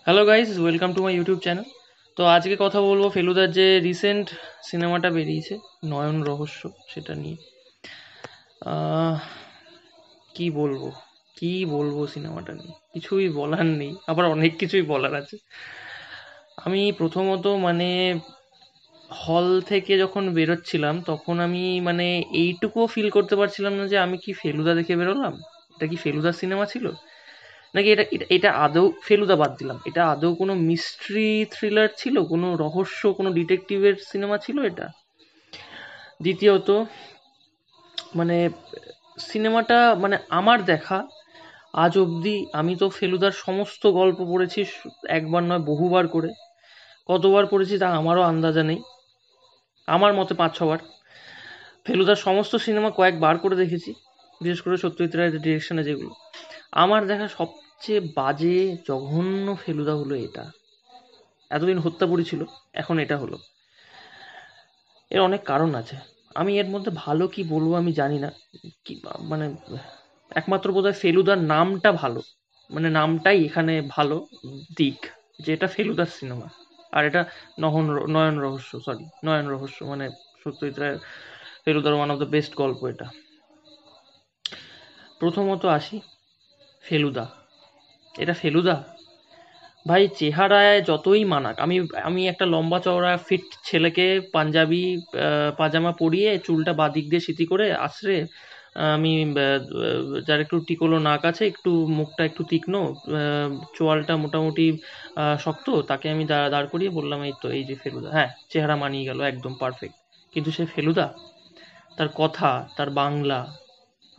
Hello guys, welcome to my YouTube channel. তো আজকে কথা বলবো ফেলুদার যে রিসেন্ট সিনেমাটা বেরিয়েছে, নয়ন রহস্য, সেটা নিয়ে। আহ, কি বলবো কি বলবো সিনেমাটা নিয়ে কিছুই বলার নেই, আবার অনেক কিছুই বলার আছে। আমি প্রথমত হল থেকে যখন বেরোচ্ছিলাম তখন আমি এইটুকুও ফিল করতে পারছিলাম না যে আমি কি ফেলুদা দেখে বেরোলাম। এটা কি ফেলুদার সিনেমা ছিল, নাকি এটা এটা এটা আদৌ, ফেলুদা বাদ দিলাম, এটা আদৌ কোনো মিস্ট্রি থ্রিলার ছিল, কোনো রহস্য, কোনো ডিটেকটিভের সিনেমা ছিল এটা। দ্বিতীয়ত, মানে সিনেমাটা আমার দেখা আজ অবধি, আমি তো ফেলুদার সমস্ত গল্প পড়েছি, একবার নয় বহুবার করে। কতবার পড়েছি তা আমারও আন্দাজা নেই, আমার মতে 5-6 বার। ফেলুদার সমস্ত সিনেমা কয়েকবার করে দেখেছি, বিশেষ করে সত্যজিৎ রায়ের ডিরেকশনে যেগুলো। আমার দেখা সবচেয়ে বাজে জঘন্য ফেলুদা হলো এটা। এতদিন হত্যাপুরী ছিল, এখন এটা হলো। এর অনেক কারণ আছে, আমি এর মধ্যে ভালো কি বলবো আমি জানি না। কি মানে একমাত্র বোধহয় ফেলুদার নামটা ভালো, নামটাই এখানে ভালো দিক, যে এটা ফেলুদার সিনেমা। আর এটা নয়ন রহস্য, সরি নয়ন রহস্য, সত্যজিৎ রায়ের ফেলুদার ওয়ান অফ দ্য বেস্ট গল্প এটা। প্রথমত আসি, ফেলুদা, এটা ফেলুদা? ভাই চেহারায় যতই মানাক, আমি আমি একটা লম্বা চওড়া ফিট ছেলেকে পাঞ্জাবি পাজামা পরিয়ে, চুলটা বাদিক দিয়ে সিঁথি করে আছড়ে, আমি যার একটু টিকলো নাক আছে, একটু মুখটা একটু তীক্ষ্ণ, চোয়ালটা মোটামুটি শক্ত, তাকে আমি দাঁড় করিয়ে বললাম এই তো, এই যে ফেলুদা। হ্যাঁ, চেহারা মানিয়ে গেল, একদম পারফেক্ট। কিন্তু সে ফেলুদা? তার কথা, তার বাংলা,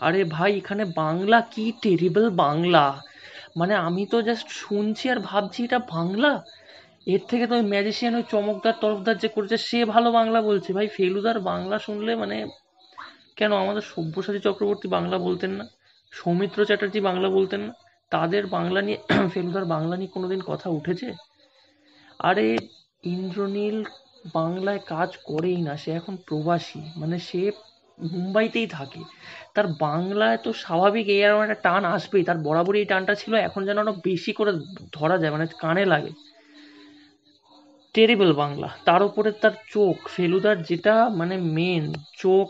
আরে ভাই এখানে বাংলা কি টেরিবল বাংলা! আমি তো জাস্ট শুনছি আর ভাবছি এটা বাংলা। এর থেকে তো ওই ম্যাজিশিয়ান, ওই চমকদার তরফদার যে করেছে সে ভালো বাংলা বলছে। ভাই ফেলুদার বাংলা শুনলে কেন আমাদের সব্যসাচী চক্রবর্তী বাংলা বলতেন না, সৌমিত্র চ্যাটার্জি বাংলা বলতেন না? তাদের বাংলা নিয়ে ফেলুদার বাংলা নিয়ে কোনোদিন কথা উঠেছে? আরে ইন্দ্রনীল বাংলায় কাজ করেই না, সে এখন প্রবাসী, সে মুম্বাইতেই থাকে। তার বাংলায় তো স্বাভাবিক এরকম একটা টান আসবেই, তার বরাবরই এই টানটা ছিল, এখন যেন আরো বেশি করে ধরা যায়, কানে লাগে। টেরিবল বাংলা, তার উপরে তার চোখ, ফেলুদার যেটা মেন চোখ,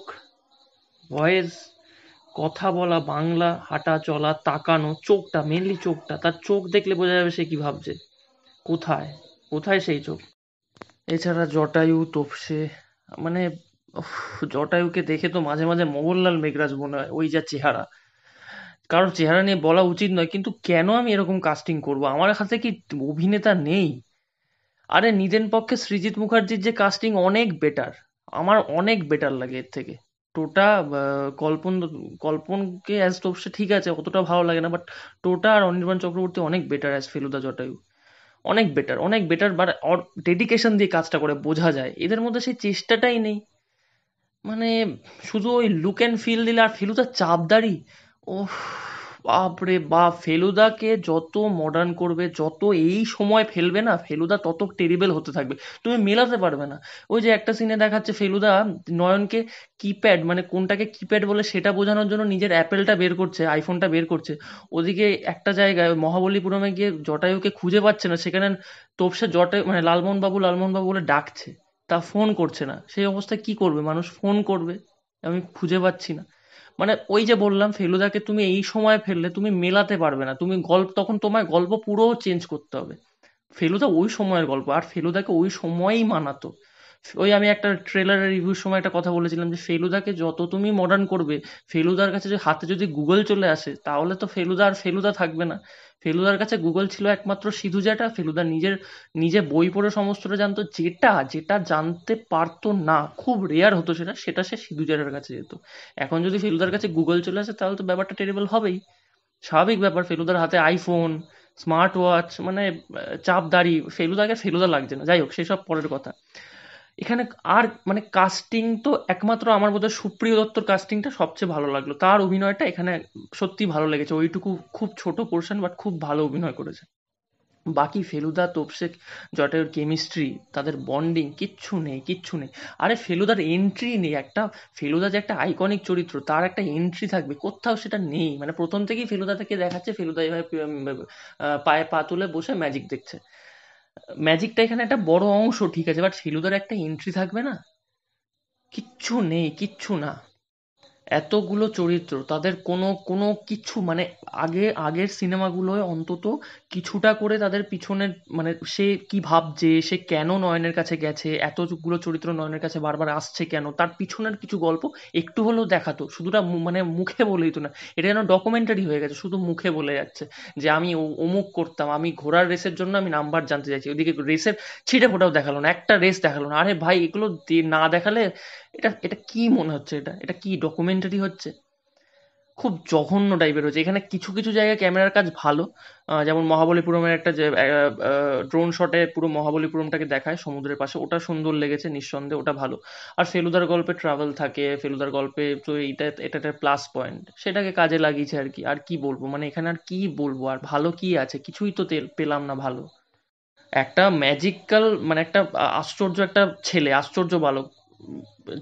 ভয়েস, কথা বলা, বাংলা, হাঁটা চলা, তাকানো, চোখটা, মেনলি চোখটা, তার চোখ দেখলে বোঝা যাবে সে কি ভাবছে। কোথায়, কোথায় সেই চোখ? এছাড়া জটায়ু, তোপসে, মানে উফ, জটায়ুকে দেখে তো মাঝে মাঝে মোহনলাল মেঘরাজ মনে হয়, ওই যা চেহারা। কারোর চেহারা নিয়ে বলা উচিত নয়, কিন্তু কেন আমি এরকম কাস্টিং করব? আমার হাতে কি অভিনেতা নেই? আরে নিদেন পক্ষে সৃজিত মুখার্জির যে কাস্টিং অনেক বেটার, আমার অনেক বেটার লাগে এর থেকে। টোটা কল্পন, কল্পনকে অ্যাজ তোপসে ঠিক আছে, অতটা ভালো লাগে না, বাট টোটা আর অনির্বাণ চক্রবর্তী অনেক বেটার অ্যাজ ফেলুদা জটায়ু। অনেক বেটার, অনেক বেটার, বাট ডেডিকেশন দিয়ে কাজটা করে বোঝা যায়, এদের মধ্যে সেই চেষ্টাটাই নেই। মানে শুধু ওই লুক অ্যান্ড ফিল দিলে। আর ফেলুদা চাপদাড়ি, ও বাপরে বাপ! ফেলুদাকে যত মডার্ন করবে, যত এই সময় ফেলবে না, ফেলুদা তত টেরিবল হতে থাকবে, তুমি মেলাতে পারবে না। ওই যে একটা সিনে দেখাচ্ছে ফেলুদা নয়নকে কিপ্যাড, কোনটাকে কিপ্যাড বলে সেটা বোঝানোর জন্য নিজের অ্যাপেলটা বের করছে, আইফোনটা বের করছে। ওদিকে একটা জায়গায় মহাবলীপুরমে গিয়ে জটায়ুকে খুঁজে পাচ্ছে না, সেখানে তোপসে জটায়ু লালমোহন বাবু বলে ডাকছে, তা ফোন করছে না। সেই অবস্থায় কি করবে মানুষ? ফোন করবে, আমি খুঁজে পাচ্ছি না। ওই যে বললাম, ফেলুদাকে তুমি এই সময় ফেললে তুমি মেলাতে পারবে না, তুমি গল্প, তখন তোমায় গল্প পুরো চেঞ্জ করতে হবে। ফেলুদা ওই সময়ের গল্প, আর ফেলুদাকে ওই সময়ই মানাতো। ওই আমি একটা ট্রেলারের রিভিউর সময় একটা কথা বলেছিলাম যে ফেলুদাকে যত তুমি মডার্ন করবে, ফেলুদার কাছে যে হাতে যদি গুগল চলে আসে, তাহলে তো ফেলুদা আর ফেলুদা থাকবে না। ফেলুদার কাছে গুগল ছিল একমাত্র সিধু জ্যাঠা, ফেলুদা নিজে বই পড়ে সমস্তটা জানতো, যেটা যেটা জানতে পারতো না, খুব রেয়ার হতো সেটা, সেটা সে সিধু জ্যাঠার কাছে যেত। এখন যদি ফেলুদার কাছে গুগল চলে আসে, তাহলে তো ব্যাপারটা টেরিবল হবেই, স্বাভাবিক ব্যাপার। ফেলুদার হাতে আইফোন, স্মার্ট ওয়াচ, চাপ দাড়ি, ফেলুদাকে ফেলুদা লাগছে না। যাই হোক, সেসব পরের কথা। এখানে আর কাস্টিং তো একমাত্র আমার বোধহয় সুপ্রিয় দত্তর কাস্টিংটা সবচেয়ে ভালো লাগলো, তার অভিনয়টা এখানে সত্যি ভালো লেগেছে। ওইটুকু খুব ছোট পোর্শন, বাট খুব ভালো অভিনয় করেছে। বাকি ফেলুদা, তোপসে, জটায়ুর কেমিস্ট্রি, তাদের বন্ডিং কিচ্ছু নেই, কিচ্ছু নেই। আরে ফেলুদার এন্ট্রি নেই একটা। ফেলুদা যে একটা আইকনিক চরিত্র, তার একটা এন্ট্রি থাকবে, কোথাও সেটা নেই। মানে প্রথম থেকেই ফেলুদা থেকে দেখাচ্ছে ফেলুদা এভাবে পায়ে পা তুলে বসে ম্যাজিক দেখছে। ম্যাজিকটা এখানে একটা বড় অংশ, ঠিক আছে, বাট ফেলুদার একটা এন্ট্রি থাকবে না। কিচ্ছু নেই, কিচ্ছু না। এতগুলো চরিত্র, তাদের কোনো কোনো কিছু মানে আগের সিনেমাগুলোয় অন্তত কিছুটা করে তাদের পিছনের মানে সে কি ভাবছে, সে কেন নয়নের কাছে গেছে, এতগুলো চরিত্র নয়নের কাছে বারবার আসছে কেন, তার পিছনের কিছু গল্প একটু হলেও দেখাতো। শুধুটা মানে মুখে বলেই তো না, এটা যেন ডকুমেন্টারি হয়ে গেছে, শুধু মুখে বলে যাচ্ছে যে আমি অমুক করতাম, আমি ঘোড়ার রেসের জন্য আমি নাম্বার জানতে চাইছি। ওইদিকে রেসের ছিটে ফোটাও দেখালো না, একটা রেস দেখালো না। আরে ভাই, এগুলো না দেখালে এটা এটা কি মনে হচ্ছে? এটা এটা কি ডকুমেন্টারি হচ্ছে? খুব জঘন্য টাইপের হচ্ছে। এখানে কিছু কিছু জায়গায় ক্যামেরার কাজ ভালো, যেমন মহাবলীপুরমের একটা যে ড্রোন শটে পুরো মহাবলীপুরমটাকে দেখায় সমুদ্রের পাশে, ওটা সুন্দর লেগেছে নিঃসন্দেহে, ওটা ভালো। আর ফেলুদার গল্পে ট্রাভেল থাকে, ফেলুদার গল্পে তো এটা একটা প্লাস পয়েন্ট, সেটাকে কাজে লাগিয়েছে আর কি। আর কি বলবো, মানে এখানে আর কি বলবো, আর ভালো কি আছে? কিছুই তো পেলাম না ভালো। একটা ম্যাজিক্যাল মানে একটা আশ্চর্য একটা ছেলে, আশ্চর্য বালক,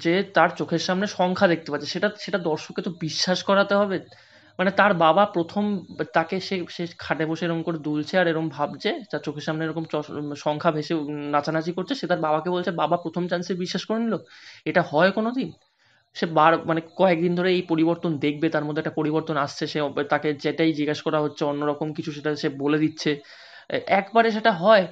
যে তার চোখের সামনে সংখ্যা দেখতে পাচ্ছে, সেটা সেটা দর্শককে তো বিশ্বাস করাতে হবে। মানে তার বাবা প্রথম তাকে সে সে খাটে বসে এরকম করে দুলছে আর এরকম ভাবছে, তার চোখের সামনে এরকম সংখ্যা ভেসে নাচানাচি করছে, সে তার বাবাকে বলছে, বাবা প্রথম চান্সে বিশ্বাস করে নিল? এটা হয় কোনোদিন? সে মানে কয়েকদিন ধরে এই পরিবর্তন দেখবে, তার মধ্যে একটা পরিবর্তন আসছে, সে তাকে যেটাই জিজ্ঞাসা করা হচ্ছে অন্যরকম কিছু সেটা সে বলে দিচ্ছে। একবারে সেটা হয়।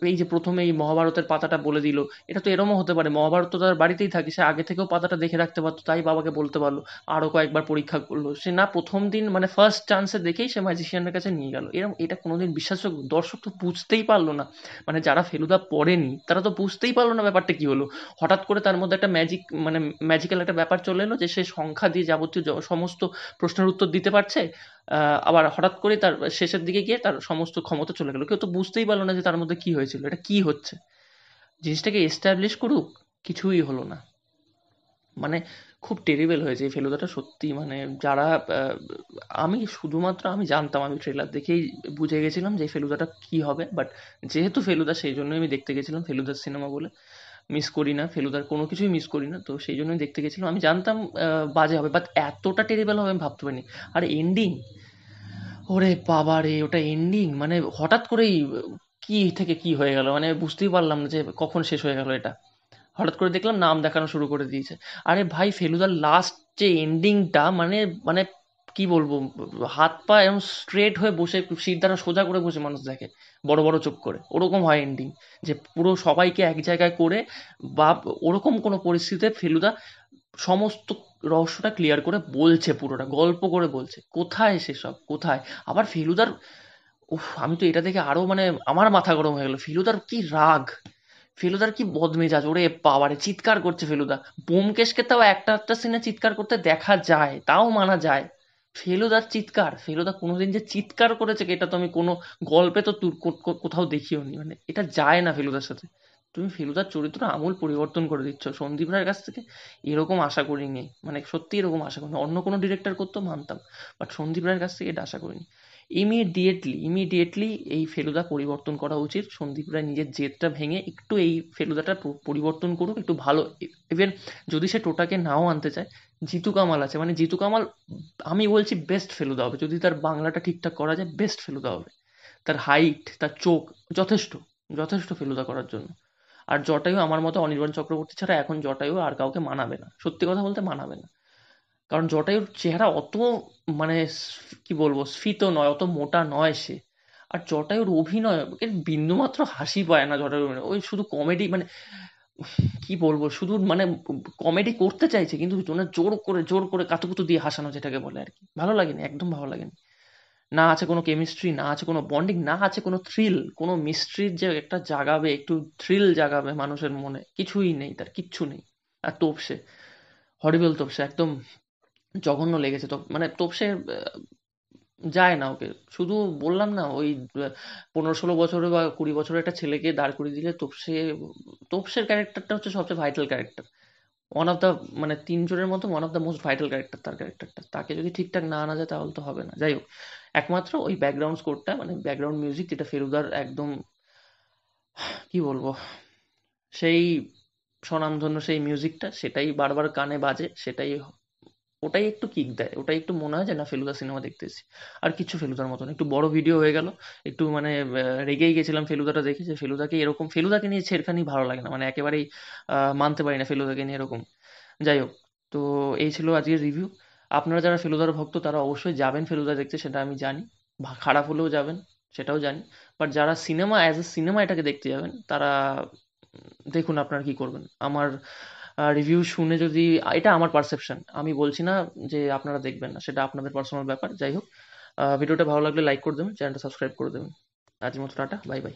এই যে প্রথমে এই মহাভারতের পাতাটা বলে দিল, এটা তো এরমও হতে পারে মহাভারত তো তার বাড়িতেই থাকে, সে আগে থেকেও পাতাটা দেখে রাখতে পারতো, তাই বাবাকে বলতে পারলো। আরো কয়েকবার পরীক্ষা করলো, সে না প্রথম দিন মানে ফার্স্ট চান্সে দেখেই সে ম্যাজিশিয়ানের কাছে নিয়ে গেল। এরকম এটা কোনোদিন বিশ্বাসযোগ্য? দর্শক তো বুঝতেই পারলো না, মানে যারা ফেলুদা পড়েনি তারা তো বুঝতেই পারলো না ব্যাপারটা কি হলো। হঠাৎ করে তার মধ্যে একটা ম্যাজিক মানে ম্যাজিক্যাল একটা ব্যাপার চলে এলো যে সে সংখ্যা দিয়ে যাবতীয় সমস্ত প্রশ্নের উত্তর দিতে পারছে। আবার হঠাৎ করে তার শেষের দিকে গিয়ে তার সমস্ত ক্ষমতা চলে গেল, কেউ তো বুঝতেই পারলো না যে তার মধ্যে কি হয়েছিল, এটা কি হচ্ছে। জিনিসটাকে এস্টাবলিশ করুক, কিছুই হলো না। মানে খুব টেরিবল হয়েছে এই ফেলুদাটা সত্যি। মানে যারা আমি শুধুমাত্র আমি জানতাম, আমি ট্রেলার দেখেই বুঝে গেছিলাম যে এই ফেলুদাটা কি হবে, বাট যেহেতু ফেলুদা সেই জন্যই আমি দেখতে গেছিলাম, ফেলুদার সিনেমা বলে মিস করি না, ফেলুদার কোনো কিছুই মিস করি না, তো সেই জন্যই দেখতে গেছিলাম। আমি জানতাম বাজে হবে, বাট এতটা টেরিবল হবে আমি ভাবতে পারিনি। আর এন্ডিং, ওরে বাবা রে, ওটা এন্ডিং মানে হঠাৎ করেই কি থেকে কি হয়ে গেল, মানে বুঝতেই পারলাম না যে কখন শেষ হয়ে গেল এটা। হঠাৎ করে দেখলাম নাম দেখানো শুরু করে দিয়েছে। আরে ভাই, ফেলুদার লাস্ট যে এন্ডিংটা, মানে মানে কি বলবো, হাত পা এরকম স্ট্রেট হয়ে বসে, সিট দ্বারা সোজা করে বসে মানুষ দেখে, বড় বড় চোখ করে, ওরকম হয় এন্ডিং। যে পুরো সবাইকে এক জায়গায় করে বা ওরকম কোনো পরিস্থিতিতে ফেলুদা সমস্ত রহস্যটা ক্লিয়ার করে বলছে, পুরোটা গল্প করে বলছে। কোথায় সেসব, কোথায়? আবার ফেলুদার, উফ, আমি তো এটা দেখে আরো মানে আমার মাথা গরম হয়ে গেল। ফেলুদার কি রাগ, ফেলুদার কি বদমেজাজ, ওরে বাবারে, চিৎকার করছে ফেলুদা। ব্যোমকেশকে তাও একটা একটা সিনে চিৎকার করতে দেখা যায়, তাও মানা যায়। ফেলুদার চিৎকার, ফেলুদা কোনোদিন যে চিৎকার করেছে এটা তো আমি কোনো গল্পে তো কোথাও দেখিও নি। মানে এটা যায় না ফেলুদার সাথে। তুমি ফেলুদার চরিত্র আমূল পরিবর্তন করে দিচ্ছ। সন্দীপ রায়ের কাছ থেকে এরকম আশা করিনি, মানে সত্যি এরকম আশা করিনি। অন্য কোনো ডিরেক্টর করতো মানতাম, বাট সন্দীপ রায়ের কাছ থেকে এটা আশা করিনি। ইমিডিয়েটলি এই ফেলুদা পরিবর্তন করা উচিত। সন্দীপ রায় নিজের জেদটা ভেঙে একটু এই ফেলুদাটা পরিবর্তন করুক, একটু ভালো। ইভেন যদি সে টোটাকে নাও আনতে চায়, জিতু কামাল আছে, মানে জিতু কামাল আমি বলছি বেস্ট ফেলুদা হবে, যদি তার বাংলাটা ঠিকঠাক করা যায় বেস্ট ফেলুদা হবে। তার হাইট, তার চোখ যথেষ্ট, যথেষ্ট ফেলুদা করার জন্য। আর জটায়ু আমার মতে অনির্বাণ চক্রবর্তী ছাড়া এখন জটায়ু আর কাউকে মানাবে না, সত্যি কথা বলতে মানাবে না। কারণ জটায়ুর চেহারা অত মানে কি বলবো, স্ফীত নয়, অত মোটা নয় সে। আর জটায়ুর অভিনয় এর বিন্দুমাত্র হাসি পায় না জটায়ুর অভিনয়। ওই শুধু কমেডি মানে কি বলবো, শুধু মানে কমেডি করতে চাইছে, কিন্তু মানে জোর করে কাতুকুতু দিয়ে হাসানো, যেটাকে বলে আর কি। ভালো লাগেনি, একদম ভালো লাগেনি। না আছে কোনো কেমিস্ট্রি, না আছে কোনো বন্ডিং, না আছে কোনো থ্রিল, কোনো মিস্ট্রির যে একটা জাগাবে, একটু থ্রিল জাগাবে মানুষের মনে, কিছুই নেই, তার কিচ্ছু নেই। আর তোপসে, হরিবল তোপসে, একদম জঘন্য লেগেছে। তো মানে তোপসে যায় না ওকে। শুধু বললাম না, ওই 15-16 বছরের বা 20 বছরের একটা ছেলেকে দাঁড় করিয়ে দিলে তোপসের ক্যারেক্টারটা হচ্ছে সবচেয়ে vital character. One of the মানে তিনজনের মতো one of the most vital character তার ক্যারেক্টারটা। তাকে যদি ঠিকঠাক না আনা যায় তাহলে তো হবে না। যাই হোক, একমাত্র ওই ব্যাকগ্রাউন্ড স্কোরটা, মানে ব্যাকগ্রাউন্ড মিউজিক, যেটা ফেলুদার একদম কি বলবো, সেই স্বনামধন্য সেই মিউজিকটা, সেটাই বারবার কানে বাজে, সেটাই, ওটাই একটু কিক দেয়, ওটাই একটু মনে হয় যে না ফেলুদা সিনেমা দেখতে এসেছি। আর কিছু ফেলুদার মতন একটু বড় ভিডিও হয়ে গেল, একটু মানে রেগেই গেছিলাম ফেলুদাটা দেখে, যে ফেলুদাকে এরকম, ফেলুদাকে নিয়ে ছেড়খানি ভালো লাগে না, মানে একেবারেই মানতে পারি না ফেলুদাকে নিয়ে এরকম। যাই হোক, তো এই ছিল আজকের রিভিউ। আপনারা যারা ফেলুদার ভক্ত তারা অবশ্যই যাবেন ফেলুদা দেখতে, সেটা আমি জানি, খারাপ হলেও যাবেন সেটাও জানি। বাট যারা সিনেমা অ্যাজ এ সিনেমা এটাকে দেখতে যাবেন তারা দেখুন আপনারা কি করবেন। আমার রিভিউ শুনে যদি, এটা আমার পারসেপশন, আমি বলছি না যে আপনারা দেখবেন না, সেটা আপনাদের পার্সোনাল ব্যাপার। যাই হোক, ভিডিওটা ভালো লাগলে লাইক করে দেবেন, চ্যানেলটা সাবস্ক্রাইব করে দেবেন। আজকের মতো টাটা, বাই বাই।